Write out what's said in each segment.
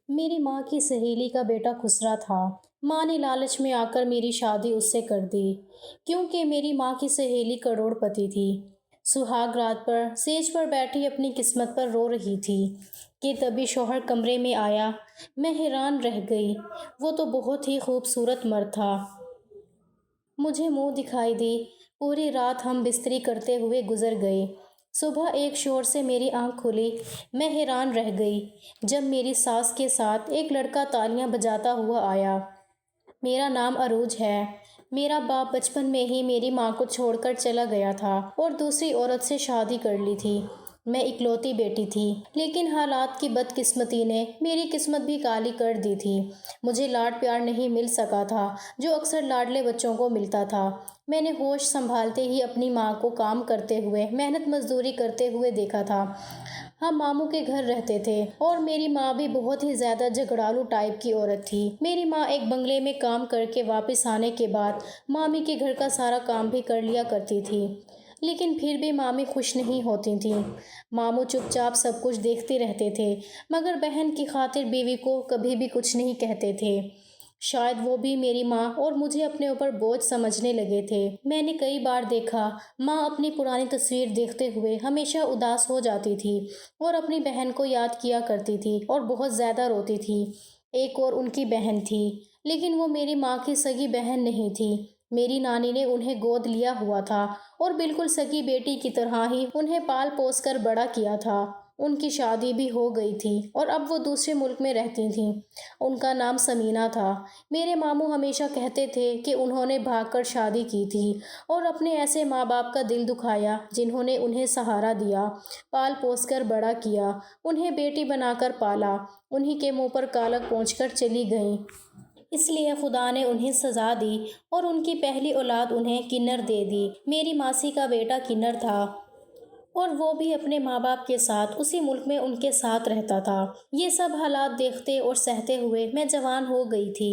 میری ماں کی سہیلی کا بیٹا خسرا تھا۔ ماں نے لالچ میں آ کر میری شادی اس سے کر دی کیونکہ میری ماں کی سہیلی کروڑ پتی تھی۔ سہاگ رات پر سیج پر بیٹھی اپنی قسمت پر رو رہی تھی کہ تبھی شوہر کمرے میں آیا۔ میں حیران رہ گئی، وہ تو بہت ہی خوبصورت مرد تھا۔ مجھے منہ دکھائی دی۔ پوری رات ہم بستری کرتے ہوئے گزر گئی۔ صبح ایک شور سے میری آنکھ کھلی۔ میں حیران رہ گئی جب میری ساس کے ساتھ ایک لڑکا تالیاں بجاتا ہوا آیا۔ میرا نام عروج ہے۔ میرا باپ بچپن میں ہی میری ماں کو چھوڑ کر چلا گیا تھا اور دوسری عورت سے شادی کر لی تھی۔ میں اکلوتی بیٹی تھی، لیکن حالات کی بدقسمتی نے میری قسمت بھی کالی کر دی تھی۔ مجھے لاڈ پیار نہیں مل سکا تھا جو اکثر لاڈلے بچوں کو ملتا تھا۔ میں نے ہوش سنبھالتے ہی اپنی ماں کو کام کرتے ہوئے، محنت مزدوری کرتے ہوئے دیکھا تھا۔ ہم ماموں کے گھر رہتے تھے اور میری ماں بھی بہت ہی زیادہ جھگڑالو ٹائپ کی عورت تھی۔ میری ماں ایک بنگلے میں کام کر کے واپس آنے کے بعد مامی کے گھر کا سارا کام بھی کر لیا کرتی تھی، لیکن پھر بھی مامی خوش نہیں ہوتی تھیں۔ ماموں چپ چاپ سب کچھ دیکھتے رہتے تھے، مگر بہن کی خاطر بیوی کو کبھی بھی کچھ نہیں کہتے تھے۔ شاید وہ بھی میری ماں اور مجھے اپنے اوپر بوجھ سمجھنے لگے تھے۔ میں نے کئی بار دیکھا، ماں اپنی پرانی تصویر دیکھتے ہوئے ہمیشہ اداس ہو جاتی تھی اور اپنی بہن کو یاد کیا کرتی تھی اور بہت زیادہ روتی تھی۔ ایک اور ان کی بہن تھی، لیکن وہ میری ماں کی سگی بہن نہیں تھی۔ میری نانی نے انہیں گود لیا ہوا تھا اور بالکل سگی بیٹی کی طرح ہی انہیں پال پوس کر بڑا کیا تھا۔ ان کی شادی بھی ہو گئی تھی اور اب وہ دوسرے ملک میں رہتی تھیں۔ ان کا نام سمینہ تھا۔ میرے ماموں ہمیشہ کہتے تھے کہ انہوں نے بھاگ کر شادی کی تھی اور اپنے ایسے ماں باپ کا دل دکھایا جنہوں نے انہیں سہارا دیا، پال پوس کر بڑا کیا، انہیں بیٹی بنا کر پالا، انہی کے منہ پر کالک پونچھ کر چلی گئیں۔ اس لیے خدا نے انہیں سزا دی اور ان کی پہلی اولاد انہیں کنر دے دی۔ میری ماسی کا بیٹا کنر تھا اور وہ بھی اپنے ماں باپ کے ساتھ اسی ملک میں ان کے ساتھ رہتا تھا۔ یہ سب حالات دیکھتے اور سہتے ہوئے میں جوان ہو گئی تھی۔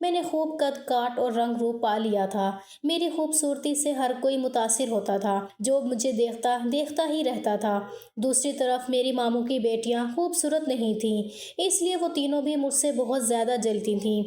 میں نے خوب قد کاٹ اور رنگ روپ پا لیا تھا۔ میری خوبصورتی سے ہر کوئی متاثر ہوتا تھا، جو مجھے دیکھتا ہی رہتا تھا۔ دوسری طرف میری ماموں کی بیٹیاں خوبصورت نہیں تھیں، اس لیے وہ تینوں بھی مجھ سے بہت زیادہ جلتی تھیں۔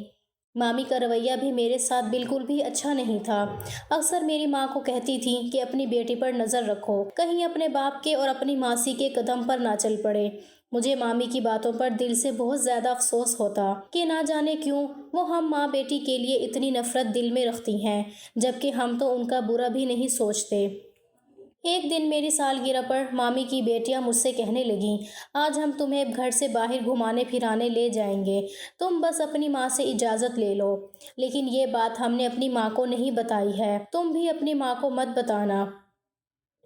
مامی کا رویہ بھی میرے ساتھ بالکل بھی اچھا نہیں تھا۔ اکثر میری ماں کو کہتی تھیں کہ اپنی بیٹی پر نظر رکھو، کہیں اپنے باپ کے اور اپنی ماسی کے قدم پر نہ چل پڑے۔ مجھے مامی کی باتوں پر دل سے بہت زیادہ افسوس ہوتا کہ نہ جانے کیوں وہ ہم ماں بیٹی کے لیے اتنی نفرت دل میں رکھتی ہیں، جبکہ ہم تو ان کا برا بھی نہیں سوچتے۔ ایک دن میری سالگرہ پر مامی کی بیٹیاں مجھ سے کہنے لگیں، آج ہم تمہیں گھر سے باہر گھمانے پھرانے لے جائیں گے، تم بس اپنی ماں سے اجازت لے لو۔ لیکن یہ بات ہم نے اپنی ماں کو نہیں بتائی ہے، تم بھی اپنی ماں کو مت بتانا۔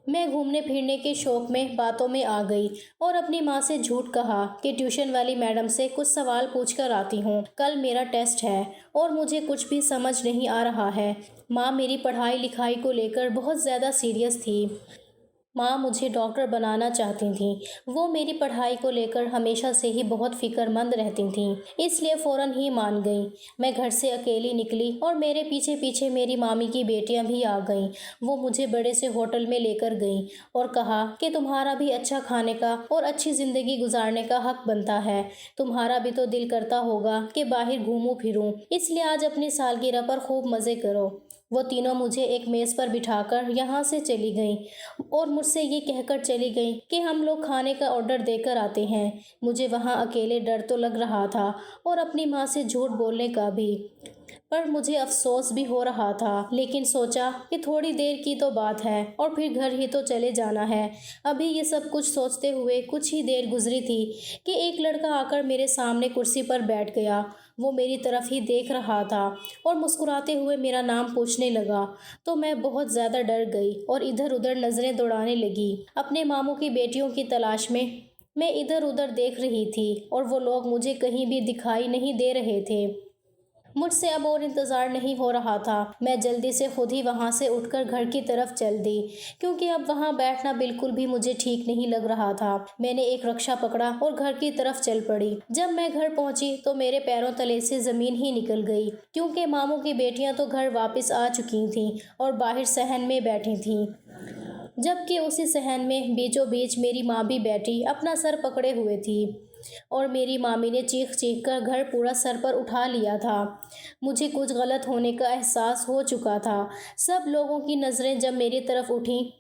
میں گھومنے پھرنے کے شوق میں باتوں میں آ گئی اور اپنی ماں سے جھوٹ کہا کہ ٹیوشن والی میڈم سے کچھ سوال پوچھ کر آتی ہوں، کل میرا ٹیسٹ ہے اور مجھے کچھ بھی سمجھ نہیں آ رہا ہے۔ ماں میری پڑھائی لکھائی کو لے کر بہت زیادہ سیریس تھی۔ ماں مجھے ڈاکٹر بنانا چاہتی تھیں۔ وہ میری پڑھائی کو لے کر ہمیشہ سے ہی بہت فکر مند رہتی تھیں، اس لیے فوراً ہی مان گئیں۔ میں گھر سے اکیلی نکلی اور میرے پیچھے پیچھے میری مامی کی بیٹیاں بھی آ گئیں۔ وہ مجھے بڑے سے ہوٹل میں لے کر گئیں اور کہا کہ تمہارا بھی اچھا کھانے کا اور اچھی زندگی گزارنے کا حق بنتا ہے، تمہارا بھی تو دل کرتا ہوگا کہ باہر گھوموں پھروں، اس لیے آج اپنی سالگرہ پر خوب مزے کرو۔ وہ تینوں مجھے ایک میز پر بٹھا کر یہاں سے چلی گئیں اور مجھ سے یہ کہہ کر چلی گئیں کہ ہم لوگ کھانے کا آرڈر دے کر آتے ہیں۔ مجھے وہاں اکیلے ڈر تو لگ رہا تھا اور اپنی ماں سے جھوٹ بولنے کا بھی، پر مجھے افسوس بھی ہو رہا تھا، لیکن سوچا کہ تھوڑی دیر کی تو بات ہے اور پھر گھر ہی تو چلے جانا ہے۔ ابھی یہ سب کچھ سوچتے ہوئے کچھ ہی دیر گزری تھی کہ ایک لڑکا آ کر میرے سامنے کرسی پر بیٹھ گیا۔ وہ میری طرف ہی دیکھ رہا تھا اور مسکراتے ہوئے میرا نام پوچھنے لگا تو میں بہت زیادہ ڈر گئی اور ادھر ادھر نظریں دوڑانے لگی اپنے ماموں کی بیٹیوں کی تلاش میں۔ میں ادھر ادھر دیکھ رہی تھی اور وہ لوگ مجھے کہیں بھی دکھائی نہیں دے رہے تھے۔ مجھ سے اب اور انتظار نہیں ہو رہا تھا۔ میں جلدی سے خود ہی وہاں سے اٹھ کر گھر کی طرف چل دی، کیونکہ اب وہاں بیٹھنا بالکل بھی مجھے ٹھیک نہیں لگ رہا تھا۔ میں نے ایک رکشہ پکڑا اور گھر کی طرف چل پڑی۔ جب میں گھر پہنچی تو میرے پیروں تلے سے زمین ہی نکل گئی، کیونکہ ماموں کی بیٹیاں تو گھر واپس آ چکی تھیں اور باہر صحن میں بیٹھی تھیں، جبکہ اسی صحن میں بیچوں بیچ میری ماں بھی بیٹھی اپنا سر پکڑے ہوئے تھی۔ اور میری مامی نے چیخ چیخ کر گھر پورا سر پر اٹھا لیا تھا۔ مجھے کچھ غلط ہونے کا احساس ہو چکا تھا۔ سب لوگوں کی نظریں جب میری طرف اٹھیں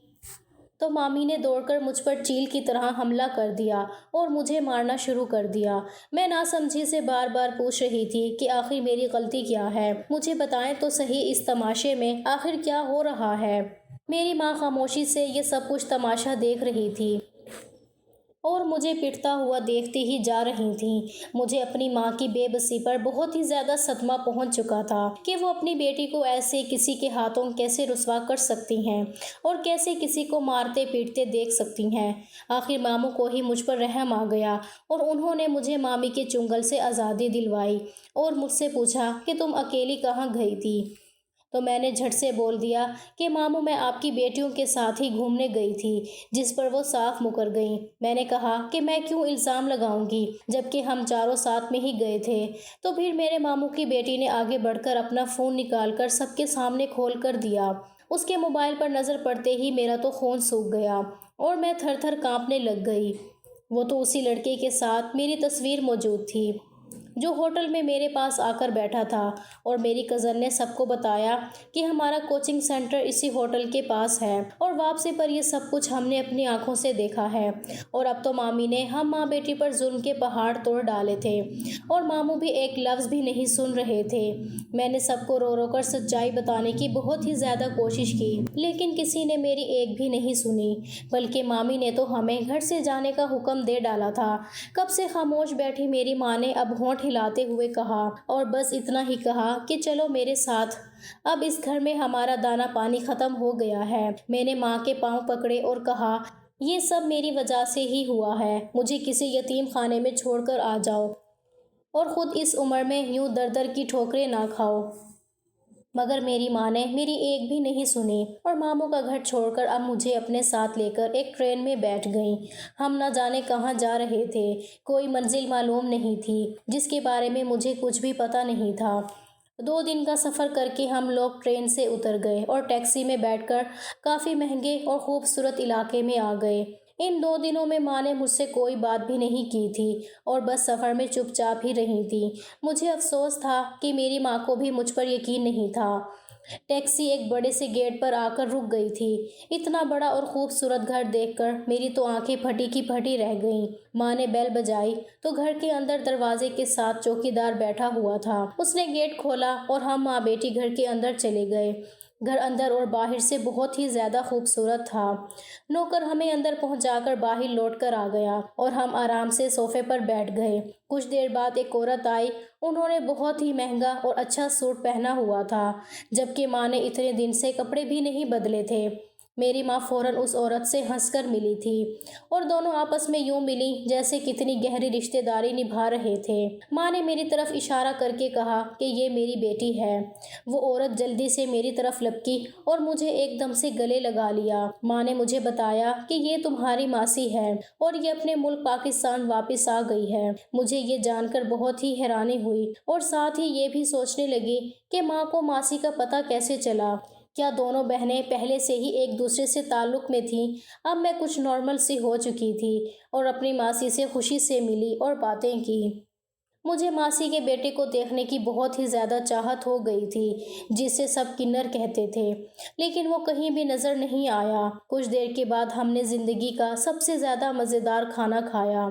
تو مامی نے دوڑ کر مجھ پر چیل کی طرح حملہ کر دیا اور مجھے مارنا شروع کر دیا۔ میں ناسمجھی سے بار بار پوچھ رہی تھی کہ آخر میری غلطی کیا ہے، مجھے بتائیں تو صحیح اس تماشے میں آخر کیا ہو رہا ہے۔ میری ماں خاموشی سے یہ سب کچھ تماشا دیکھ رہی تھی اور مجھے پٹتا ہوا دیکھتی ہی جا رہی تھیں۔ مجھے اپنی ماں کی بے بسی پر بہت ہی زیادہ صدمہ پہنچ چکا تھا کہ وہ اپنی بیٹی کو ایسے کسی کے ہاتھوں کیسے رسوا کر سکتی ہیں اور کیسے کسی کو مارتے پیٹتے دیکھ سکتی ہیں۔ آخر ماموں کو ہی مجھ پر رحم آ گیا اور انہوں نے مجھے مامی کے چنگل سے آزادی دلوائی اور مجھ سے پوچھا کہ تم اکیلی کہاں گئی تھی؟ تو میں نے جھٹ سے بول دیا کہ ماموں میں آپ کی بیٹیوں کے ساتھ ہی گھومنے گئی تھی، جس پر وہ صاف مکر گئیں۔ میں نے کہا کہ میں کیوں الزام لگاؤں گی جبکہ ہم چاروں ساتھ میں ہی گئے تھے۔ تو پھر میرے ماموں کی بیٹی نے آگے بڑھ کر اپنا فون نکال کر سب کے سامنے کھول کر دیا۔ اس کے موبائل پر نظر پڑتے ہی میرا تو خون سوکھ گیا اور میں تھر تھر کانپنے لگ گئی۔ وہ تو اسی لڑکے کے ساتھ میری تصویر موجود تھی جو ہوٹل میں میرے پاس آ کر بیٹھا تھا، اور میری کزن نے سب کو بتایا کہ ہمارا کوچنگ سینٹر اسی ہوٹل کے پاس ہے اور واپسی پر یہ سب کچھ ہم نے اپنی آنکھوں سے دیکھا ہے۔ اور اب تو مامی نے ہم ماں بیٹی پر ظلم کے پہاڑ توڑ ڈالے تھے اور ماموں بھی ایک لفظ بھی نہیں سن رہے تھے۔ میں نے سب کو رو رو کر سچائی بتانے کی بہت ہی زیادہ کوشش کی، لیکن کسی نے میری ایک بھی نہیں سنی، بلکہ مامی نے تو ہمیں گھر سے جانے کا حکم دے ڈالا تھا۔ کب سے خاموش بیٹھی میری ماں نے اب ہونٹ ہلاتے ہوئے کہا، اور بس اتنا ہی کہا کہ چلو میرے ساتھ، اب اس گھر میں ہمارا دانا پانی ختم ہو گیا ہے۔ میں نے ماں کے پاؤں پکڑے اور کہا، یہ سب میری وجہ سے ہی ہوا ہے، مجھے کسی یتیم خانے میں چھوڑ کر آ جاؤ اور خود اس عمر میں یوں در در کی ٹھوکریں نہ کھاؤ۔ مگر میری ماں نے میری ایک بھی نہیں سنی اور ماموں کا گھر چھوڑ کر اب مجھے اپنے ساتھ لے کر ایک ٹرین میں بیٹھ گئیں۔ ہم نہ جانے کہاں جا رہے تھے، کوئی منزل معلوم نہیں تھی جس کے بارے میں مجھے کچھ بھی پتہ نہیں تھا۔ 2 دن کا سفر کر کے ہم لوگ ٹرین سے اتر گئے اور ٹیکسی میں بیٹھ کر کافی مہنگے اور خوبصورت علاقے میں آ گئے۔ ان 2 دنوں میں ماں نے مجھ سے کوئی بات بھی نہیں کی تھی اور بس سفر میں چپ چاپ ہی رہی تھی۔ مجھے افسوس تھا کہ میری ماں کو بھی مجھ پر یقین نہیں تھا۔ ٹیکسی ایک بڑے سے گیٹ پر آ کر رک گئی تھی۔ اتنا بڑا اور خوبصورت گھر دیکھ کر میری تو آنکھیں پھٹی کی پھٹی رہ گئیں۔ ماں نے بیل بجائی تو گھر کے اندر دروازے کے ساتھ چوکیدار بیٹھا ہوا تھا۔ اس نے گیٹ کھولا اور ہم ماں بیٹی گھر کے اندر چلے گئے۔ گھر اندر اور باہر سے بہت ہی زیادہ خوبصورت تھا۔ نوکر ہمیں اندر پہنچا کر باہر لوٹ کر آ گیا اور ہم آرام سے صوفے پر بیٹھ گئے۔ کچھ دیر بعد ایک عورت آئی، انہوں نے بہت ہی مہنگا اور اچھا سوٹ پہنا ہوا تھا، جبکہ ماں نے اتنے دن سے کپڑے بھی نہیں بدلے تھے۔ میری ماں فوراً اس عورت سے ہنس کر ملی تھی اور دونوں آپس میں یوں ملی جیسے کتنی گہری رشتہ داری نبھا رہے تھے۔ ماں نے میری طرف اشارہ کر کے کہا کہ یہ میری بیٹی ہے۔ وہ عورت جلدی سے میری طرف لپکی اور مجھے ایک دم سے گلے لگا لیا۔ ماں نے مجھے بتایا کہ یہ تمہاری ماسی ہے اور یہ اپنے ملک پاکستان واپس آ گئی ہے۔ مجھے یہ جان کر بہت ہی حیرانی ہوئی اور ساتھ ہی یہ بھی سوچنے لگی کہ ماں کو ماسی کا پتہ کیسے چلا۔ کیا دونوں بہنیں پہلے سے ہی ایک دوسرے سے تعلق میں تھیں؟ اب میں کچھ نارمل سی ہو چکی تھی اور اپنی ماسی سے خوشی سے ملی اور باتیں کی۔ مجھے ماسی کے بیٹے کو دیکھنے کی بہت ہی زیادہ چاہت ہو گئی تھی، جسے سب کنر کہتے تھے، لیکن وہ کہیں بھی نظر نہیں آیا۔ کچھ دیر کے بعد ہم نے زندگی کا سب سے زیادہ مزیدار کھانا کھایا۔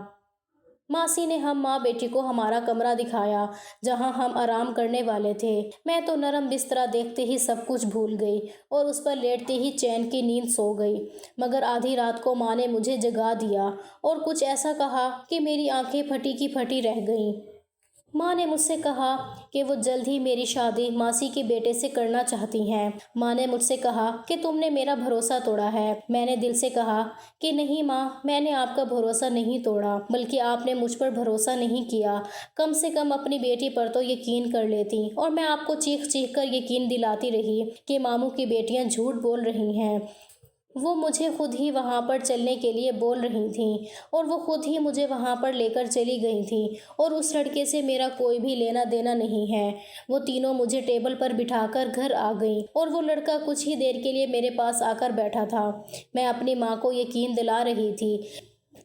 ماسی نے ہم ماں بیٹی کو ہمارا کمرہ دکھایا جہاں ہم آرام کرنے والے تھے۔ میں تو نرم بسترا دیکھتے ہی سب کچھ بھول گئی اور اس پر لیٹتے ہی چین کی نیند سو گئی، مگر آدھی رات کو ماں نے مجھے جگا دیا اور کچھ ایسا کہا کہ میری آنکھیں پھٹی کی پھٹی رہ گئیں۔ ماں نے مجھ سے کہا کہ وہ جلد ہی میری شادی ماسی کے بیٹے سے کرنا چاہتی ہیں۔ ماں نے مجھ سے کہا کہ تم نے میرا بھروسہ توڑا ہے۔ میں نے دل سے کہا کہ نہیں ماں، میں نے آپ کا بھروسہ نہیں توڑا، بلکہ آپ نے مجھ پر بھروسہ نہیں کیا۔ کم سے کم اپنی بیٹی پر تو یقین کر لیتی، اور میں آپ کو چیخ چیخ کر یقین دلاتی رہی کہ ماموں کی بیٹیاں جھوٹ بول رہی ہیں۔ وہ مجھے خود ہی وہاں پر چلنے کے لیے بول رہی تھیں اور وہ خود ہی مجھے وہاں پر لے کر چلی گئی تھیں، اور اس لڑکے سے میرا کوئی بھی لینا دینا نہیں ہے۔ وہ تینوں مجھے ٹیبل پر بٹھا کر گھر آ گئیں اور وہ لڑکا کچھ ہی دیر کے لیے میرے پاس آ کر بیٹھا تھا۔ میں اپنی ماں کو یقین دلا رہی تھی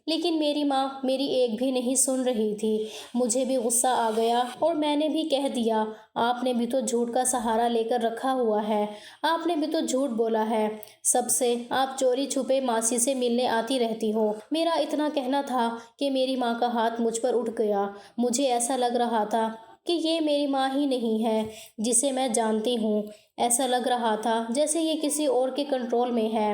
لیکن میری ماں میری ایک بھی نہیں سن رہی تھی۔ مجھے بھی غصہ آ گیا اور میں نے بھی کہہ دیا، آپ نے بھی تو جھوٹ کا سہارا لے کر رکھا ہوا ہے، آپ نے بھی تو جھوٹ بولا ہے سب سے، آپ چوری چھپے ماسی سے ملنے آتی رہتی ہو۔ میرا اتنا کہنا تھا کہ میری ماں کا ہاتھ مجھ پر اٹھ گیا۔ مجھے ایسا لگ رہا تھا کہ یہ میری ماں ہی نہیں ہے جسے میں جانتی ہوں، ایسا لگ رہا تھا جیسے یہ کسی اور کے کنٹرول میں ہے۔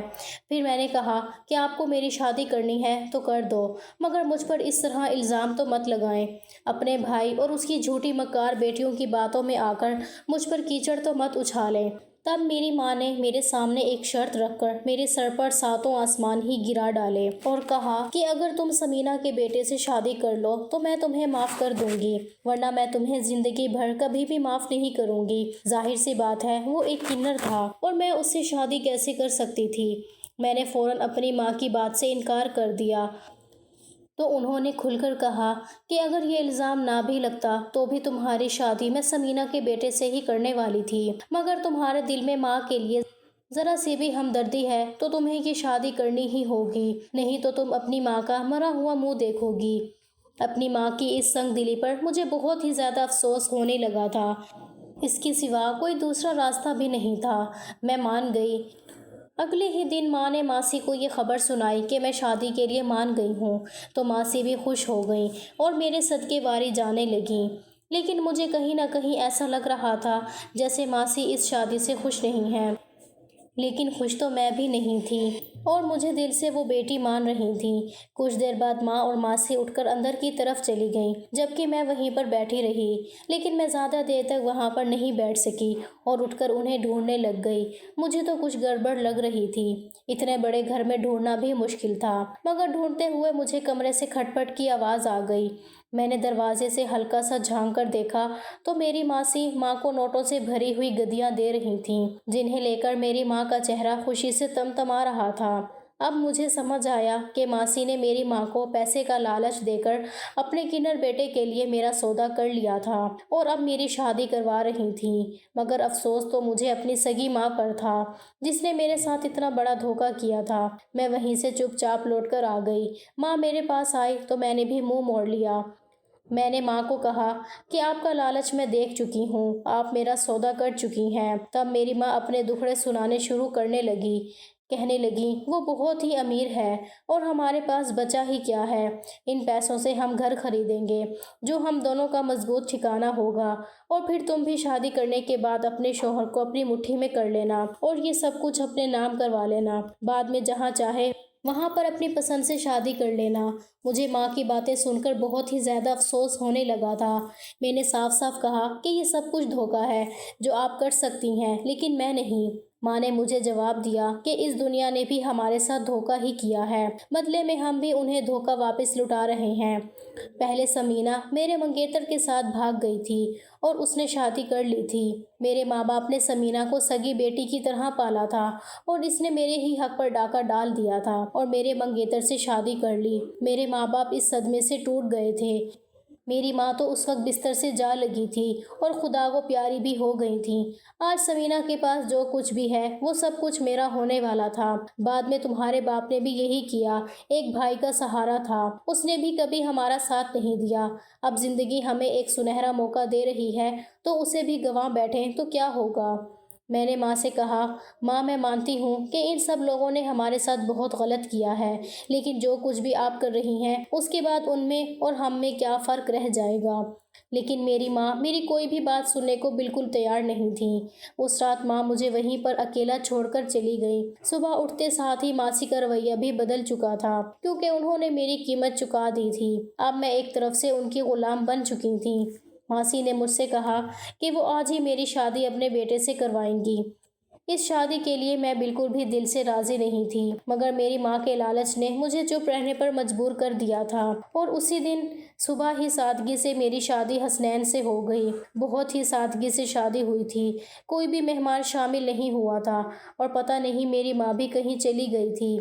پھر میں نے کہا کہ آپ کو میری شادی کرنی ہے تو کر دو، مگر مجھ پر اس طرح الزام تو مت لگائیں، اپنے بھائی اور اس کی جھوٹی مکار بیٹیوں کی باتوں میں آ کر مجھ پر کیچڑ تو مت اچھالیں۔ تب میری ماں نے میرے سامنے ایک شرط رکھ کر میرے سر پر ساتوں آسمان ہی گرا ڈالے اور کہا کہ اگر تم سمینا کے بیٹے سے شادی کر لو تو میں تمہیں معاف کر دوں گی، ورنہ میں تمہیں زندگی بھر کبھی بھی معاف نہیں کروں گی۔ ظاہر سی بات ہے وہ ایک کنر تھا اور میں اس سے شادی کیسے کر سکتی تھی؟ میں نے فوراً اپنی ماں کی بات سے انکار کر دیا تو انہوں نے کھل کر کہا کہ اگر یہ الزام نہ بھی لگتا تو بھی تمہاری شادی میں سمینا کے بیٹے سے ہی کرنے والی تھی، مگر تمہارے دل میں ماں کے لیے ذرا سی بھی ہمدردی ہے تو تمہیں یہ شادی کرنی ہی ہوگی، نہیں تو تم اپنی ماں کا مرا ہوا منہ دیکھو گی۔ اپنی ماں کی اس سنگ دلی پر مجھے بہت ہی زیادہ افسوس ہونے لگا تھا، اس کے سوا کوئی دوسرا راستہ بھی نہیں تھا۔ میں مان گئی۔ اگلے ہی دن ماں نے ماسی کو یہ خبر سنائی کہ میں شادی کے لیے مان گئی ہوں، تو ماسی بھی خوش ہو گئیں اور میرے صدقے واری جانے لگیں۔ لیکن مجھے کہیں نہ کہیں ایسا لگ رہا تھا جیسے ماسی اس شادی سے خوش نہیں ہیں، لیکن خوش تو میں بھی نہیں تھی اور مجھے دل سے وہ بیٹی مان رہی تھی۔ کچھ دیر بعد ماں اور ماسی اٹھ کر اندر کی طرف چلی گئیں، جبکہ میں وہیں پر بیٹھی رہی، لیکن میں زیادہ دیر تک وہاں پر نہیں بیٹھ سکی اور اٹھ کر انہیں ڈھونڈنے لگ گئی۔ مجھے تو کچھ گڑبڑ لگ رہی تھی، اتنے بڑے گھر میں ڈھونڈنا بھی مشکل تھا، مگر ڈھونڈتے ہوئے مجھے کمرے سے کھٹ پٹ کی آواز آ گئی۔ میں نے دروازے سے ہلکا سا جھانک کر دیکھا تو میری ماسی ماں کو نوٹوں سے بھری ہوئی گدیاں دے رہی تھیں، جنہیں لے کر میری ماں کا چہرہ خوشی سے تمتما رہا تھا۔ اب مجھے سمجھ آیا کہ ماسی نے میری ماں کو پیسے کا لالچ دے کر اپنے کنر بیٹے کے لیے میرا سودا کر لیا تھا اور اب میری شادی کروا رہی تھیں، مگر افسوس تو مجھے اپنی سگی ماں پر تھا جس نے میرے ساتھ اتنا بڑا دھوکہ کیا تھا۔ میں وہیں سے چپ چاپ لوٹ کر آ گئی۔ ماں میرے پاس آئی تو میں نے بھی منہ موڑ لیا۔ میں نے ماں کو کہا کہ آپ کا لالچ میں دیکھ چکی ہوں، آپ میرا سودا کر چکی ہیں۔ تب میری ماں اپنے دکھڑے سنانے شروع کرنے لگی، کہنے لگی وہ بہت ہی امیر ہے اور ہمارے پاس بچا ہی کیا ہے، ان پیسوں سے ہم گھر خریدیں گے جو ہم دونوں کا مضبوط ٹھکانہ ہوگا، اور پھر تم بھی شادی کرنے کے بعد اپنے شوہر کو اپنی مٹھی میں کر لینا اور یہ سب کچھ اپنے نام کروا لینا، بعد میں جہاں چاہے وہاں پر اپنی پسند سے شادی کر لینا۔ مجھے ماں کی باتیں سن کر بہت ہی زیادہ افسوس ہونے لگا تھا۔ میں نے صاف صاف کہا کہ یہ سب کچھ دھوکہ ہے جو آپ کر سکتی ہیں، لیکن میں نہیں۔ ماں نے مجھے جواب دیا کہ اس دنیا نے بھی ہمارے ساتھ دھوکہ ہی کیا ہے، بدلے میں ہم بھی انہیں دھوکہ واپس لوٹا رہے ہیں۔ پہلے سمینا میرے منگیتر کے ساتھ بھاگ گئی تھی اور اس نے شادی کر لی تھی۔ میرے ماں باپ نے سمینا کو سگی بیٹی کی طرح پالا تھا اور اس نے میرے ہی حق پر ڈاکہ ڈال دیا تھا اور میرے منگیتر سے شادی کر لی۔ میرے ماں باپ اس صدمے سے ٹوٹ گئے تھے۔ میری ماں تو اس وقت بستر سے جا لگی تھی اور خدا کو پیاری بھی ہو گئی تھی۔ آج سمینا کے پاس جو کچھ بھی ہے وہ سب کچھ میرا ہونے والا تھا۔ بعد میں تمہارے باپ نے بھی یہی کیا، ایک بھائی کا سہارا تھا، اس نے بھی کبھی ہمارا ساتھ نہیں دیا۔ اب زندگی ہمیں ایک سنہرا موقع دے رہی ہے تو اسے بھی گنوا بیٹھیں تو کیا ہوگا؟ میں نے ماں سے کہا، ماں میں مانتی ہوں کہ ان سب لوگوں نے ہمارے ساتھ بہت غلط کیا ہے، لیکن جو کچھ بھی آپ کر رہی ہیں اس کے بعد ان میں اور ہم میں کیا فرق رہ جائے گا؟ لیکن میری ماں میری کوئی بھی بات سننے کو بالکل تیار نہیں تھی۔ اس رات ماں مجھے وہیں پر اکیلا چھوڑ کر چلی گئی۔ صبح اٹھتے ساتھ ہی ماسی کا رویہ بھی بدل چکا تھا، کیونکہ انہوں نے میری قیمت چکا دی تھی۔ اب میں ایک طرف سے ان کی غلام بن چکی تھی۔ ماسی نے مجھ سے کہا کہ وہ آج ہی میری شادی اپنے بیٹے سے کروائیں گی۔ اس شادی کے لیے میں بالکل بھی دل سے راضی نہیں تھی، مگر میری ماں کے لالچ نے مجھے چپ رہنے پر مجبور کر دیا تھا، اور اسی دن صبح ہی سادگی سے میری شادی حسنین سے ہو گئی۔ بہت ہی سادگی سے شادی ہوئی تھی، کوئی بھی مہمان شامل نہیں ہوا تھا، اور پتہ نہیں میری ماں بھی کہیں چلی گئی تھی۔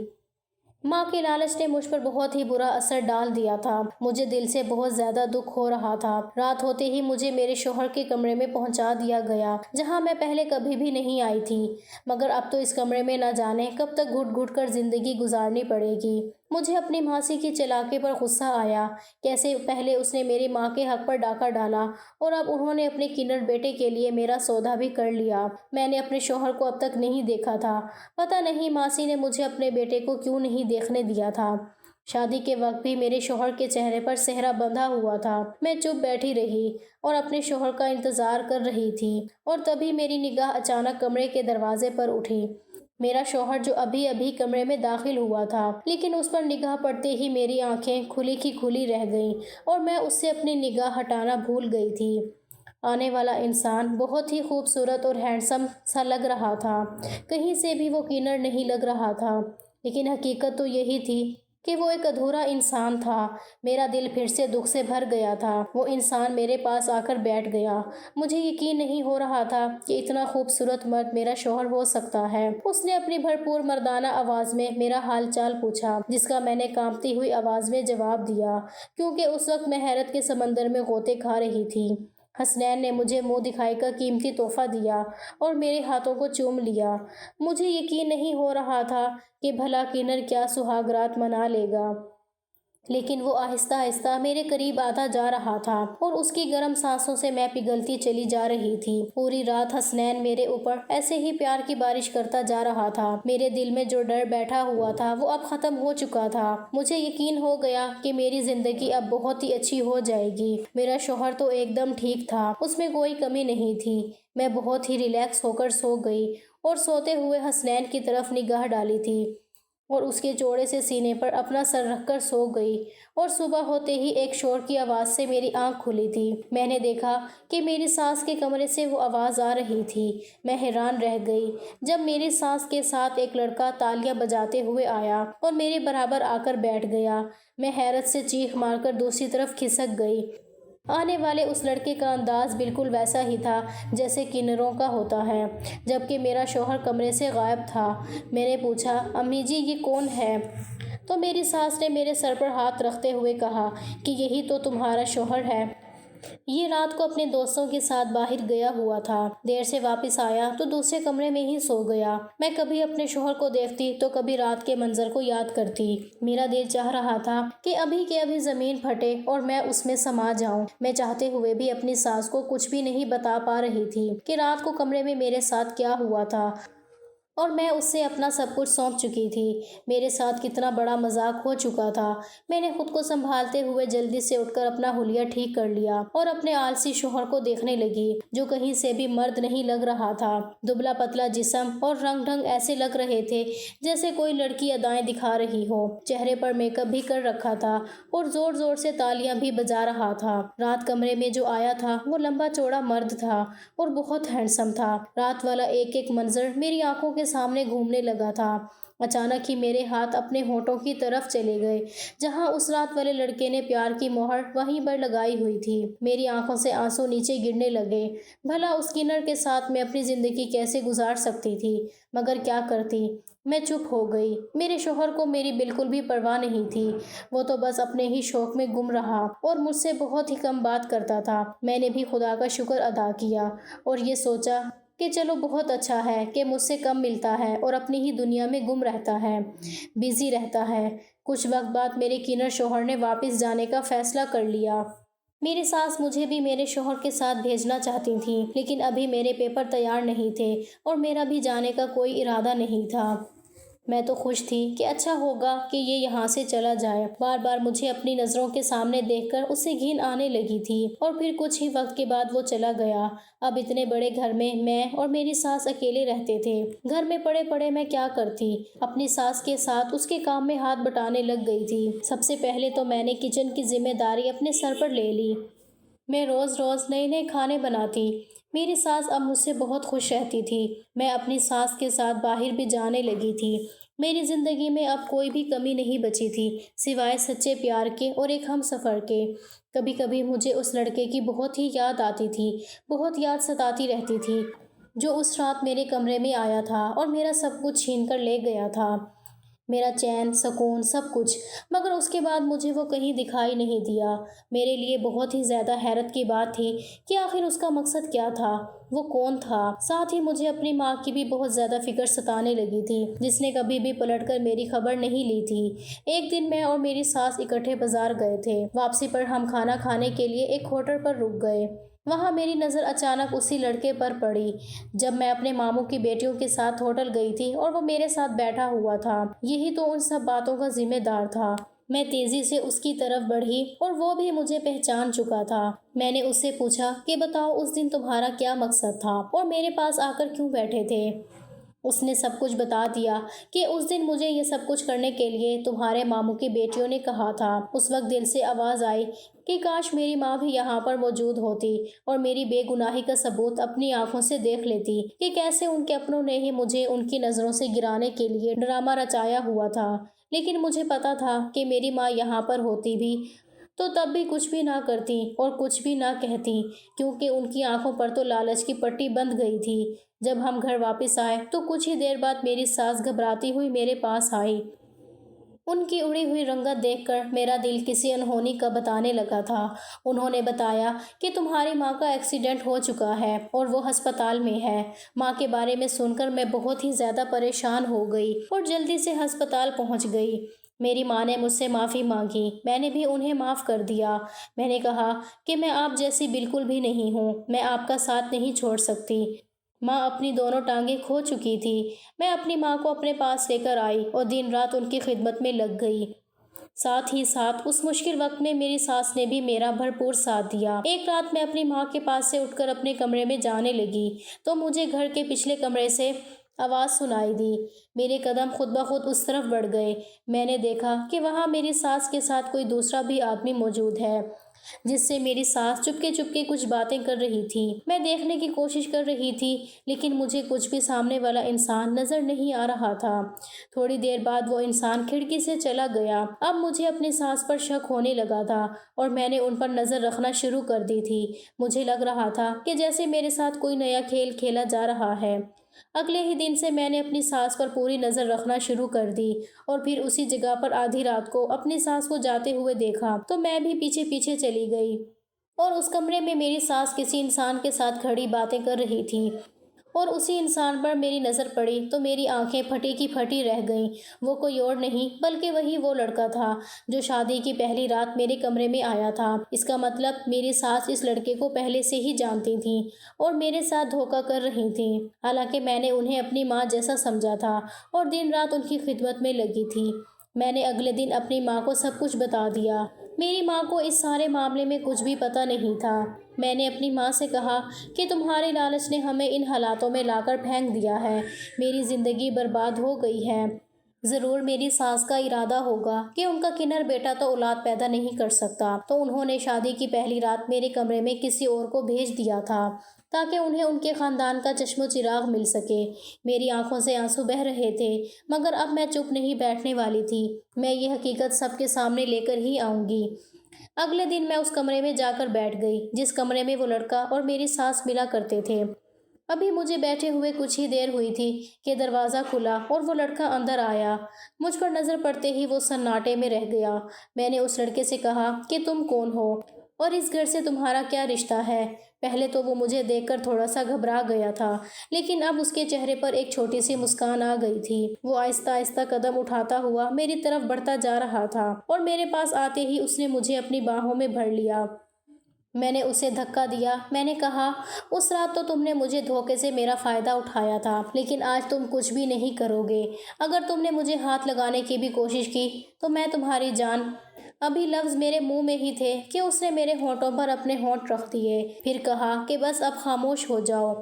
ماں کے لالچ نے مجھ پر بہت ہی برا اثر ڈال دیا تھا۔ مجھے دل سے بہت زیادہ دکھ ہو رہا تھا۔ رات ہوتے ہی مجھے میرے شوہر کے کمرے میں پہنچا دیا گیا، جہاں میں پہلے کبھی بھی نہیں آئی تھی، مگر اب تو اس کمرے میں نہ جانے کب تک گھٹ گھٹ کر زندگی گزارنی پڑے گی۔ مجھے اپنی ماسی کی چلاکی پر غصہ آیا۔ کیسے پہلے اس نے میری ماں کے حق پر ڈاکہ ڈالا اور اب انہوں نے اپنے کینر بیٹے کے لیے میرا سودا بھی کر لیا۔ میں نے اپنے شوہر کو اب تک نہیں دیکھا تھا۔ پتہ نہیں ماسی نے مجھے اپنے بیٹے کو کیوں نہیں دیکھنے دیا تھا۔ شادی کے وقت بھی میرے شوہر کے چہرے پر صحرا بندھا ہوا تھا۔ میں چپ بیٹھی رہی اور اپنے شوہر کا انتظار کر رہی تھی اور تبھی میری نگاہ اچانک کمرے کے دروازے پر اٹھی۔ میرا شوہر جو ابھی ابھی کمرے میں داخل ہوا تھا، لیکن اس پر نگاہ پڑتے ہی میری آنکھیں کھلی کی کھلی رہ گئیں اور میں اس سے اپنی نگاہ ہٹانا بھول گئی تھی۔ آنے والا انسان بہت ہی خوبصورت اور ہینڈسم سا لگ رہا تھا۔ کہیں سے بھی وہ کینر نہیں لگ رہا تھا، لیکن حقیقت تو یہی تھی کہ وہ ایک ادھورا انسان تھا۔ میرا دل پھر سے دکھ سے بھر گیا تھا۔ وہ انسان میرے پاس آ کر بیٹھ گیا۔ مجھے یقین نہیں ہو رہا تھا کہ اتنا خوبصورت مرد میرا شوہر ہو سکتا ہے۔ اس نے اپنی بھرپور مردانہ آواز میں میرا حال چال پوچھا، جس کا میں نے کانپتی ہوئی آواز میں جواب دیا، کیونکہ اس وقت میں حیرت کے سمندر میں غوطے کھا رہی تھی۔ حسنین نے مجھے منہ دکھائی کا قیمتی تحفہ دیا اور میرے ہاتھوں کو چوم لیا۔ مجھے یقین نہیں ہو رہا تھا کہ بھلا کینر کیا سہاگ رات منا لے گا، لیکن وہ آہستہ آہستہ میرے قریب آتا جا رہا تھا اور اس کی گرم سانسوں سے میں پگھلتی چلی جا رہی تھی۔ پوری رات حسنین میرے اوپر ایسے ہی پیار کی بارش کرتا جا رہا تھا۔ میرے دل میں جو ڈر بیٹھا ہوا تھا وہ اب ختم ہو چکا تھا۔ مجھے یقین ہو گیا کہ میری زندگی اب بہت ہی اچھی ہو جائے گی۔ میرا شوہر تو ایک دم ٹھیک تھا، اس میں کوئی کمی نہیں تھی۔ میں بہت ہی ریلیکس ہو کر سو گئی اور سوتے ہوئے حسنین کی طرف نگاہ ڈالی تھی اور اس کے چوڑے سے سینے پر اپنا سر رکھ کر سو گئی، اور صبح ہوتے ہی ایک شور کی آواز سے میری آنکھ کھلی تھی۔ میں نے دیکھا کہ میری ساس کے کمرے سے وہ آواز آ رہی تھی۔ میں حیران رہ گئی جب میری ساس کے ساتھ ایک لڑکا تالیاں بجاتے ہوئے آیا اور میرے برابر آ کر بیٹھ گیا۔ میں حیرت سے چیخ مار کر دوسری طرف کھسک گئی۔ آنے والے اس لڑکے کا انداز بالکل ویسا ہی تھا جیسے کینروں کا ہوتا ہے، جبکہ میرا شوہر کمرے سے غائب تھا۔ میں نے پوچھا، امی جی یہ کون ہے؟ تو میری ساس نے میرے سر پر ہاتھ رکھتے ہوئے کہا کہ یہی تو تمہارا شوہر ہے۔ یہ رات کو اپنے دوستوں کے ساتھ باہر گیا ہوا تھا، دیر سے واپس آیا تو دوسرے کمرے میں ہی سو گیا۔ میں کبھی اپنے شوہر کو دیکھتی تو کبھی رات کے منظر کو یاد کرتی۔ میرا دل چاہ رہا تھا کہ ابھی کے ابھی زمین پھٹے اور میں اس میں سما جاؤں۔ میں چاہتے ہوئے بھی اپنی ساس کو کچھ بھی نہیں بتا پا رہی تھی کہ رات کو کمرے میں میرے ساتھ کیا ہوا تھا، اور میں اس سے اپنا سب کچھ سونپ چکی تھی۔ میرے ساتھ کتنا بڑا مذاق ہو چکا تھا۔ میں نے خود کو سنبھالتے ہوئے جلدی سے اٹھ کر اپنا حلیہ ٹھیک کر لیا اور اپنے آلسی شوہر کو دیکھنے لگی، جو کہیں سے بھی مرد نہیں لگ رہا تھا۔ دبلا پتلا جسم اور رنگ ڈھنگ ایسے لگ رہے تھے جیسے کوئی لڑکی ادائیں دکھا رہی ہو۔ چہرے پر میک اپ بھی کر رکھا تھا اور زور زور سے تالیاں بھی بجا رہا تھا۔ رات کمرے میں جو آیا تھا وہ لمبا چوڑا مرد تھا اور بہت ہینڈسم تھا۔ رات والا ایک ایک منظر میری آنکھوں کے سامنے گھومنے لگا تھا۔ اچانک ہی میرے ہاتھ اپنے ہونٹوں کی طرف چلے گئے جہاں اس رات والے لڑکے نے پیار کی مہر وہیں پر لگائی ہوئی تھی۔ میری آنکھوں سے آنسو نیچے گرنے لگے۔ بھلا اس کینر کے ساتھ میں اپنی زندگی کیسے گزار سکتی تھی، مگر کیا کرتی۔ میں چپ ہو گئی۔ میرے شوہر کو میری بالکل بھی پرواہ نہیں تھی۔ وہ تو بس اپنے ہی شوق میں گم رہا اور مجھ سے بہت ہی کم بات کرتا تھا۔ میں نے بھی خدا کا شکر ادا کیا اور یہ سوچا کہ چلو بہت اچھا ہے کہ مجھ سے کم ملتا ہے اور اپنی ہی دنیا میں گم رہتا ہے، بیزی رہتا ہے۔ کچھ وقت بعد میرے کینر شوہر نے واپس جانے کا فیصلہ کر لیا۔ میری ساس مجھے بھی میرے شوہر کے ساتھ بھیجنا چاہتی تھیں، لیکن ابھی میرے پیپر تیار نہیں تھے اور میرا بھی جانے کا کوئی ارادہ نہیں تھا۔ میں تو خوش تھی کہ اچھا ہوگا کہ یہ یہاں سے چلا جائے۔ بار بار مجھے اپنی نظروں کے سامنے دیکھ کر اسے گھن آنے لگی تھی اور پھر کچھ ہی وقت کے بعد وہ چلا گیا۔ اب اتنے بڑے گھر میں اور میری ساس اکیلے رہتے تھے۔ گھر میں پڑے پڑے میں کیا کرتی؟ اپنی ساس کے ساتھ اس کے کام میں ہاتھ بٹانے لگ گئی تھی۔ سب سے پہلے تو میں نے کچن کی ذمہ داری اپنے سر پر لے لی۔ میں روز روز نئے نئے کھانے بناتی۔ میری ساس اب مجھ سے بہت خوش رہتی تھی۔ میں اپنی ساس کے ساتھ باہر بھی جانے لگی تھی۔ میری زندگی میں اب کوئی بھی کمی نہیں بچی تھی سوائے سچے پیار کے اور ایک ہم سفر کے۔ کبھی کبھی مجھے اس لڑکے کی بہت ہی یاد آتی تھی، بہت یاد ستاتی رہتی تھی، جو اس رات میرے کمرے میں آیا تھا اور میرا سب کچھ چھین کر لے گیا تھا۔ میرا چین، سکون، سب کچھ، مگر اس کے بعد مجھے وہ کہیں دکھائی نہیں دیا۔ میرے لیے بہت ہی زیادہ حیرت کی بات تھی کہ آخر اس کا مقصد کیا تھا، وہ کون تھا۔ ساتھ ہی مجھے اپنی ماں کی بھی بہت زیادہ فکر ستانے لگی تھی، جس نے کبھی بھی پلٹ کر میری خبر نہیں لی تھی۔ ایک دن میں اور میری ساس اکٹھے بازار گئے تھے۔ واپسی پر ہم کھانا کھانے کے لیے ایک ہوٹل پر رک گئے۔ وہاں میری نظر اچانک اسی لڑکے پر پڑی جب میں اپنے ماموں کی بیٹیوں کے ساتھ ہوٹل گئی تھی اور وہ میرے ساتھ بیٹھا ہوا تھا۔ یہی تو ان سب باتوں کا ذمہ دار تھا۔ میں تیزی سے اس کی طرف بڑھی اور وہ بھی مجھے پہچان چکا تھا۔ میں نے اس سے پوچھا کہ بتاؤ اس دن تمہارا کیا مقصد تھا اور میرے پاس آ کر کیوں بیٹھے تھے؟ اس نے سب کچھ بتا دیا کہ اس دن مجھے یہ سب کچھ کرنے کے لیے تمہارے ماموں کی بیٹیوں نے کہا تھا۔ اس وقت دل سے آواز آئی کہ کاش میری ماں بھی یہاں پر موجود ہوتی اور میری بے گناہی کا ثبوت اپنی آنکھوں سے دیکھ لیتی کہ کیسے ان کے اپنوں نے ہی مجھے ان کی نظروں سے گرانے کے لیے ڈرامہ رچایا ہوا تھا۔ لیکن مجھے پتا تھا کہ میری ماں یہاں پر ہوتی بھی تو تب بھی کچھ بھی نہ کرتی اور کچھ بھی نہ کہتی، کیونکہ ان کی آنکھوں پر تو لالچ کی پٹی بندھ گئی تھی۔ جب ہم گھر واپس آئے تو کچھ ہی دیر بعد میری ساس گھبراتی ہوئی میرے پاس آئی۔ ان کی اڑی ہوئی رنگت دیکھ کر میرا دل کسی انہونی کا بتانے لگا تھا۔ انہوں نے بتایا کہ تمہاری ماں کا ایکسیڈنٹ ہو چکا ہے اور وہ ہسپتال میں ہے۔ ماں کے بارے میں سن کر میں بہت ہی زیادہ پریشان ہو گئی اور جلدی سے ہسپتال پہنچ گئی۔ میری ماں نے مجھ سے معافی مانگی، میں نے بھی انہیں معاف کر دیا۔ میں نے کہا کہ میں آپ جیسی بالکل بھی نہیں ہوں، میں آپ کا ساتھ نہیں چھوڑ سکتی۔ ماں اپنی دونوں ٹانگیں کھو چکی تھی۔ میں اپنی ماں کو اپنے پاس لے کر آئی اور دن رات ان کی خدمت میں لگ گئی۔ ساتھ ہی ساتھ اس مشکل وقت میں میری ساس نے بھی میرا بھرپور ساتھ دیا۔ ایک رات میں اپنی ماں کے پاس سے اٹھ کر اپنے کمرے میں جانے لگی تو مجھے گھر کے پچھلے کمرے سے آواز سنائی دی۔ میرے قدم خود بخود اس طرف بڑھ گئے۔ میں نے دیکھا کہ وہاں میری ساس کے ساتھ کوئی دوسرا بھی آدمی موجود ہے، جس سے میری ساس چپکے چپکے کچھ باتیں کر رہی تھی۔ میں دیکھنے کی کوشش کر رہی تھی لیکن مجھے کچھ بھی سامنے والا انسان نظر نہیں آ رہا تھا۔ تھوڑی دیر بعد وہ انسان کھڑکی سے چلا گیا۔ اب مجھے اپنی ساس پر شک ہونے لگا تھا اور میں نے ان پر نظر رکھنا شروع کر دی تھی۔ مجھے لگ رہا تھا کہ جیسے میرے ساتھ کوئی نیا کھیل کھیلا جا رہا ہے۔ اگلے ہی دن سے میں نے اپنی ساس پر پوری نظر رکھنا شروع کر دی اور پھر اسی جگہ پر آدھی رات کو اپنی ساس کو جاتے ہوئے دیکھا تو میں بھی پیچھے پیچھے چلی گئی اور اس کمرے میں میری ساس کسی انسان کے ساتھ کھڑی باتیں کر رہی تھی اور اسی انسان پر میری نظر پڑی تو میری آنکھیں پھٹی کی پھٹی رہ گئیں۔ وہ کوئی اور نہیں بلکہ وہی وہ لڑکا تھا جو شادی کی پہلی رات میرے کمرے میں آیا تھا۔ اس کا مطلب میری ساس اس لڑکے کو پہلے سے ہی جانتی تھیں اور میرے ساتھ دھوکہ کر رہی تھیں، حالانکہ میں نے انہیں اپنی ماں جیسا سمجھا تھا اور دن رات ان کی خدمت میں لگی تھی۔ میں نے اگلے دن اپنی ماں کو سب کچھ بتا دیا۔ میری ماں کو اس سارے معاملے میں کچھ بھی پتہ نہیں تھا۔ میں نے اپنی ماں سے کہا کہ تمہارے لالچ نے ہمیں ان حالاتوں میں لا کر پھینک دیا ہے، میری زندگی برباد ہو گئی ہے۔ ضرور میری ساس کا ارادہ ہوگا کہ ان کا کنر بیٹا تو اولاد پیدا نہیں کر سکتا، تو انہوں نے شادی کی پہلی رات میرے کمرے میں کسی اور کو بھیج دیا تھا تاکہ انہیں ان کے خاندان کا چشم و چراغ مل سکے۔ میری آنکھوں سے آنسو بہہ رہے تھے مگر اب میں چپ نہیں بیٹھنے والی تھی۔ میں یہ حقیقت سب کے سامنے لے کر ہی آؤں گی۔ اگلے دن میں اس کمرے میں جا کر بیٹھ گئی جس کمرے میں وہ لڑکا اور میری ساس ملا کرتے تھے۔ ابھی مجھے بیٹھے ہوئے کچھ ہی دیر ہوئی تھی کہ دروازہ کھلا اور وہ لڑکا اندر آیا۔ مجھ پر نظر پڑتے ہی وہ سناٹے میں رہ گیا۔ میں نے اس لڑکے سے کہا کہ تم کون ہو اور اس گھر سے تمہارا کیا رشتہ ہے؟ پہلے تو وہ مجھے دیکھ کر تھوڑا سا گھبرا گیا تھا لیکن اب اس کے چہرے پر ایک چھوٹی سی مسکان آ گئی تھی۔ وہ آہستہ آہستہ قدم اٹھاتا ہوا میری طرف بڑھتا جا رہا تھا اور میرے پاس آتے ہی اس نے مجھے اپنی باہوں میں بھر لیا۔ میں نے اسے دھکا دیا۔ میں نے کہا اس رات تو تم نے مجھے دھوکے سے میرا فائدہ اٹھایا تھا لیکن آج تم کچھ بھی نہیں کرو گے۔ اگر تم نے مجھے ہاتھ لگانے کی بھی کوشش کی تو میں تمہاری جان۔ ابھی لفظ میرے منہ میں ہی تھے کہ اس نے میرے ہونٹوں پر اپنے ہونٹ رکھ دیے، پھر کہا کہ بس اب خاموش ہو جاؤ۔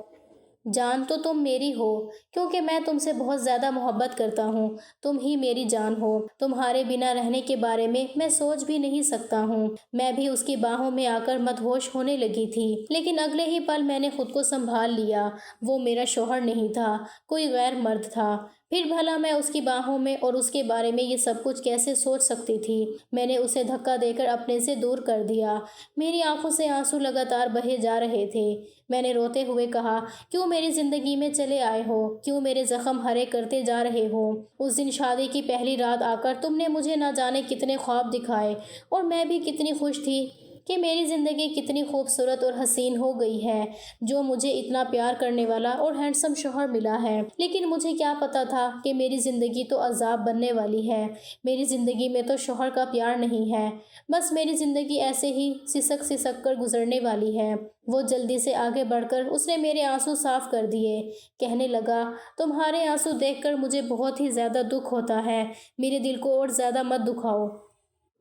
جان تو تم میری ہو کیونکہ میں تم سے بہت زیادہ محبت کرتا ہوں، تم ہی میری جان ہو۔ تمہارے بنا رہنے کے بارے میں سوچ بھی نہیں سکتا ہوں۔ میں بھی اس کی باہوں میں آ کر مدہوش ہونے لگی تھی لیکن اگلے ہی پل میں نے خود کو سنبھال لیا۔ وہ میرا شوہر نہیں تھا، کوئی غیر مرد تھا۔ پھر بھلا میں اس کی باہوں میں اور اس کے بارے میں یہ سب کچھ کیسے سوچ سکتی تھی؟ میں نے اسے دھکا دے کر اپنے سے دور کر دیا۔ میری آنکھوں سے آنسو لگاتار بہے جا رہے تھے۔ میں نے روتے ہوئے کہا، کیوں میری زندگی میں چلے آئے ہو؟ کیوں میرے زخم ہرے کرتے جا رہے ہو؟ اس دن شادی کی پہلی رات آ کر تم نے مجھے نہ جانے کتنے خواب دکھائے، اور میں بھی کتنی خوش تھی کہ میری زندگی کتنی خوبصورت اور حسین ہو گئی ہے، جو مجھے اتنا پیار کرنے والا اور ہینڈسم شوہر ملا ہے۔ لیکن مجھے کیا پتا تھا کہ میری زندگی تو عذاب بننے والی ہے۔ میری زندگی میں تو شوہر کا پیار نہیں ہے، بس میری زندگی ایسے ہی سسک سسک کر گزرنے والی ہے۔ وہ جلدی سے آگے بڑھ کر اس نے میرے آنسو صاف کر دیے، کہنے لگا، تمہارے آنسو دیکھ کر مجھے بہت ہی زیادہ دکھ ہوتا ہے۔ میرے دل کو اور زیادہ مت دکھاؤ،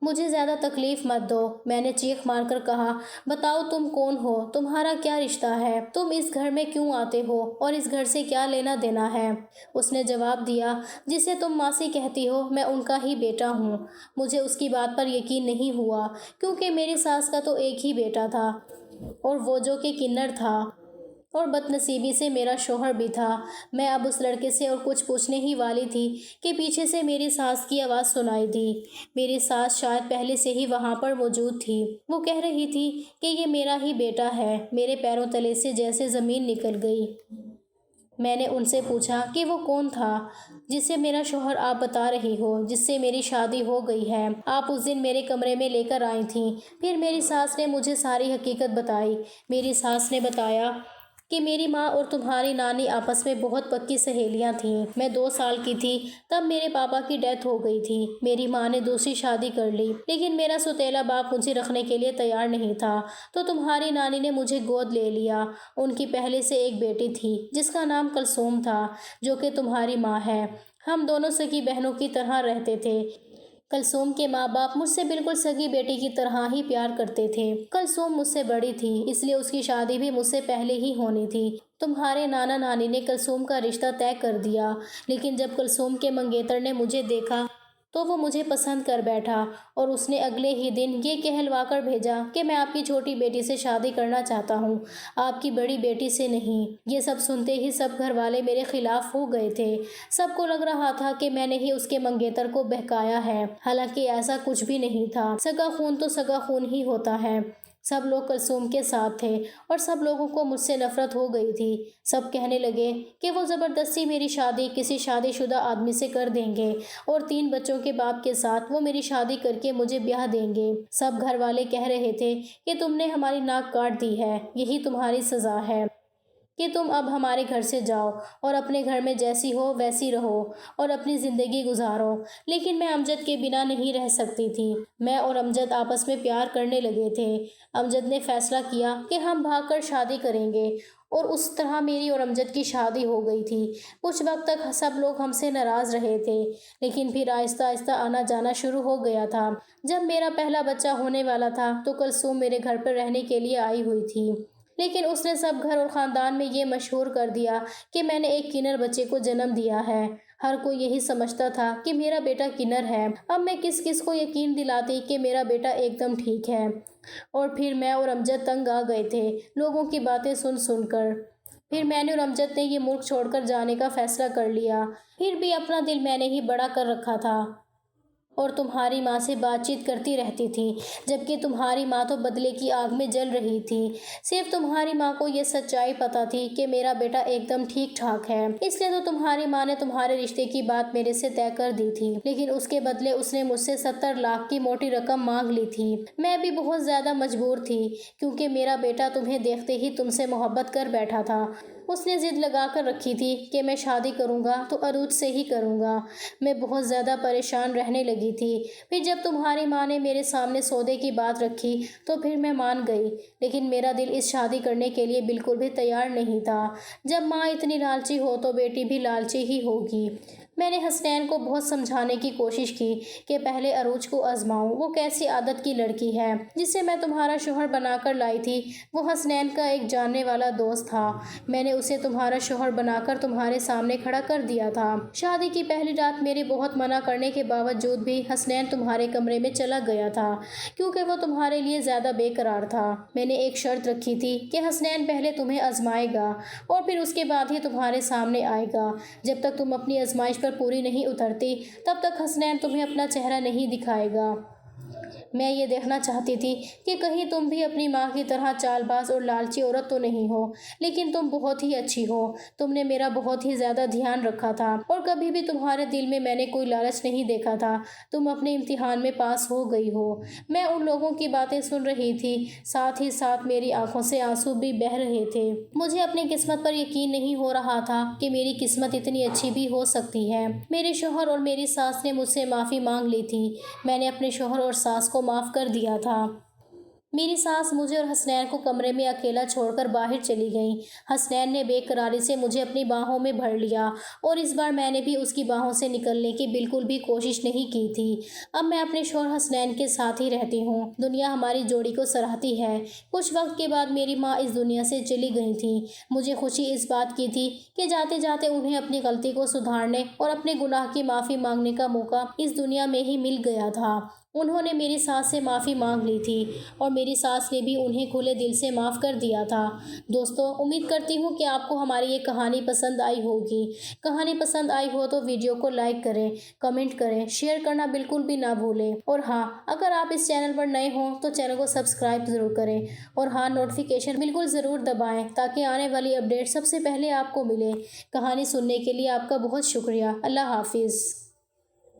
مجھے زیادہ تکلیف مت دو۔ میں نے چیخ مار کر کہا، بتاؤ تم کون ہو؟ تمہارا کیا رشتہ ہے؟ تم اس گھر میں کیوں آتے ہو اور اس گھر سے کیا لینا دینا ہے؟ اس نے جواب دیا، جسے تم ماسی کہتی ہو، میں ان کا ہی بیٹا ہوں۔ مجھے اس کی بات پر یقین نہیں ہوا، کیونکہ میری ساس کا تو ایک ہی بیٹا تھا، اور وہ جو کہ کنر تھا، اور بدنصیبی سے میرا شوہر بھی تھا۔ میں اب اس لڑکے سے اور کچھ پوچھنے ہی والی تھی کہ پیچھے سے میری ساس کی آواز سنائی دی۔ میری ساس شاید پہلے سے ہی وہاں پر موجود تھی۔ وہ کہہ رہی تھی کہ یہ میرا ہی بیٹا ہے۔ میرے پیروں تلے سے جیسے زمین نکل گئی۔ میں نے ان سے پوچھا کہ وہ کون تھا جسے میرا شوہر آپ بتا رہی ہو، جس سے میری شادی ہو گئی ہے؟ آپ اس دن میرے کمرے میں لے کر آئی تھیں۔ پھر میری ساس نے مجھے ساری حقیقت بتائی۔ میری ساس نے بتایا کہ میری ماں اور تمہاری نانی آپس میں بہت پکی سہیلیاں تھیں۔ میں 2 سال کی تھی تب میرے پاپا کی ڈیتھ ہو گئی تھی۔ میری ماں نے دوسری شادی کر لی، لیکن میرا سوتیلا باپ مجھے رکھنے کے لیے تیار نہیں تھا، تو تمہاری نانی نے مجھے گود لے لیا۔ ان کی پہلے سے ایک بیٹی تھی جس کا نام کلثوم تھا، جو کہ تمہاری ماں ہے۔ ہم دونوں سگی بہنوں کی طرح رہتے تھے۔ کلثوم کے ماں باپ مجھ سے بالکل سگی بیٹی کی طرح ہی پیار کرتے تھے۔ کلثوم مجھ سے بڑی تھی، اس لیے اس کی شادی بھی مجھ سے پہلے ہی ہونی تھی۔ تمہارے نانا نانی نے کلثوم کا رشتہ طے کر دیا، لیکن جب کلثوم کے منگیتر نے مجھے دیکھا تو وہ مجھے پسند کر بیٹھا، اور اس نے اگلے ہی دن یہ کہلوا کر بھیجا کہ میں آپ کی چھوٹی بیٹی سے شادی کرنا چاہتا ہوں، آپ کی بڑی بیٹی سے نہیں۔ یہ سب سنتے ہی سب گھر والے میرے خلاف ہو گئے تھے۔ سب کو لگ رہا تھا کہ میں نے ہی اس کے منگیتر کو بہکایا ہے، حالانکہ ایسا کچھ بھی نہیں تھا۔ سگا خون تو سگا خون ہی ہوتا ہے۔ سب لوگ کلثوم کے ساتھ تھے، اور سب لوگوں کو مجھ سے نفرت ہو گئی تھی۔ سب کہنے لگے کہ وہ زبردستی میری شادی کسی شادی شدہ آدمی سے کر دیں گے، اور 3 بچوں کے باپ کے ساتھ وہ میری شادی کر کے مجھے بیاہ دیں گے۔ سب گھر والے کہہ رہے تھے کہ تم نے ہماری ناک کاٹ دی ہے، یہی تمہاری سزا ہے کہ تم اب ہمارے گھر سے جاؤ اور اپنے گھر میں جیسی ہو ویسی رہو اور اپنی زندگی گزارو۔ لیکن میں امجد کے بنا نہیں رہ سکتی تھی۔ میں اور امجد آپس میں پیار کرنے لگے تھے۔ امجد نے فیصلہ کیا کہ ہم بھاگ کر شادی کریں گے، اور اس طرح میری اور امجد کی شادی ہو گئی تھی۔ کچھ وقت تک سب لوگ ہم سے ناراض رہے تھے، لیکن پھر آہستہ آہستہ آنا جانا شروع ہو گیا تھا۔ جب میرا پہلا بچہ ہونے والا تھا تو کلثوم میرے گھر پر رہنے کے لیے آئی ہوئی تھی، لیکن اس نے سب گھر اور خاندان میں یہ مشہور کر دیا کہ میں نے ایک کنر بچے کو جنم دیا ہے۔ ہر کوئی یہی سمجھتا تھا کہ میرا بیٹا کنر ہے۔ اب میں کس کس کو یقین دلاتی کہ میرا بیٹا ایک دم ٹھیک ہے؟ اور پھر میں اور امجد تنگ آ گئے تھے لوگوں کی باتیں سن سن کر۔ پھر میں نے اور امجد نے یہ ملک چھوڑ کر جانے کا فیصلہ کر لیا۔ پھر بھی اپنا دل میں نے ہی بڑا کر رکھا تھا، اور تمہاری ماں سے بات چیت کرتی رہتی تھی، جبکہ تمہاری ماں تو بدلے کی آگ میں جل رہی تھی۔ صرف تمہاری ماں کو یہ سچائی پتہ تھی کہ میرا بیٹا ایک دم ٹھیک ٹھاک ہے، اس لیے تو تمہاری ماں نے تمہارے رشتے کی بات میرے سے طے کر دی تھی، لیکن اس کے بدلے اس نے مجھ سے 70 لاکھ کی موٹی رقم مانگ لی تھی۔ میں بھی بہت زیادہ مجبور تھی، کیونکہ میرا بیٹا تمہیں دیکھتے ہی تم سے محبت کر بیٹھا تھا۔ اس نے ضد لگا کر رکھی تھی کہ میں شادی کروں گا تو عروج سے ہی کروں گا۔ میں بہت زیادہ پریشان رہنے لگی تھی۔ پھر جب تمہاری ماں نے میرے سامنے سودے کی بات رکھی تو پھر میں مان گئی، لیکن میرا دل اس شادی کرنے کے لیے بالکل بھی تیار نہیں تھا۔ جب ماں اتنی لالچی ہو تو بیٹی بھی لالچی ہی ہوگی۔ میں نے حسنین کو بہت سمجھانے کی کوشش کی کہ پہلے عروج کو آزماؤں، وہ کیسی عادت کی لڑکی ہے جسے میں تمہارا شوہر بنا کر لائی تھی۔ وہ حسنین کا ایک جاننے والا دوست تھا، میں نے اسے تمہارا شوہر بنا کر تمہارے سامنے کھڑا کر دیا تھا۔ شادی کی پہلی رات میرے بہت منع کرنے کے باوجود بھی حسنین تمہارے کمرے میں چلا گیا تھا کیونکہ وہ تمہارے لیے زیادہ بے قرار تھا۔ میں نے ایک شرط رکھی تھی کہ حسنین پہلے تمہیں آزمائے گا اور پھر اس کے بعد ہی تمہارے سامنے آئے گا۔ جب تک تم اپنی آزمائش پر پوری نہیں اترتی تب تک حسنین تمہیں اپنا چہرہ نہیں دکھائے گا۔ میں یہ دیکھنا چاہتی تھی کہ کہیں تم بھی اپنی ماں کی طرح چال باز اور لالچی عورت تو نہیں ہو، لیکن تم بہت ہی اچھی ہو۔ تم نے میرا بہت ہی زیادہ دھیان رکھا تھا اور کبھی بھی تمہارے دل میں نے کوئی لالچ نہیں دیکھا تھا۔ تم اپنے امتحان میں پاس ہو گئی ہو۔ میں ان لوگوں کی باتیں سن رہی تھی، ساتھ ہی ساتھ میری آنکھوں سے آنسو بھی بہہ رہے تھے۔ مجھے اپنی قسمت پر یقین نہیں ہو رہا تھا کہ میری قسمت اتنی اچھی بھی ہو سکتی ہے۔ میرے شوہر اور میری ساس نے مجھ سے معافی مانگ لی تھی۔ میں نے اپنے شوہر اور ساس کو معاف کر دیا تھا۔ میری ساس مجھے اور حسنین کو کمرے میں اکیلا چھوڑ کر باہر چلی گئیں۔ حسنین نے بے قراری سے مجھے اپنی باہوں میں بھر لیا اور اس بار میں نے بھی اس کی باہوں سے نکلنے کی بالکل بھی کوشش نہیں کی تھی۔ اب میں اپنے شوہر حسنین کے ساتھ ہی رہتی ہوں۔ دنیا ہماری جوڑی کو سراہتی ہے۔ کچھ وقت کے بعد میری ماں اس دنیا سے چلی گئی تھیں۔ مجھے خوشی اس بات کی تھی کہ جاتے جاتے انہیں اپنی غلطی کو سدھارنے اور اپنے گناہ کی معافی مانگنے کا موقع اس دنیا میں ہی مل گیا تھا۔ انہوں نے میری ساس سے معافی مانگ لی تھی اور میری ساس نے بھی انہیں کھلے دل سے معاف کر دیا تھا۔ دوستو، امید کرتی ہوں کہ آپ کو ہماری یہ کہانی پسند آئی ہوگی۔ کہانی پسند آئی ہو تو ویڈیو کو لائک کریں، کمنٹ کریں، شیئر کرنا بالکل بھی نہ بھولیں۔ اور ہاں، اگر آپ اس چینل پر نئے ہوں تو چینل کو سبسکرائب ضرور کریں اور ہاں، نوٹیفیکیشن بالکل ضرور دبائیں تاکہ آنے والی اپڈیٹ سب سے پہلے آپ کو ملے۔ کہانی سننے کے لیے آپ کا بہت شکریہ۔ اللہ حافظ۔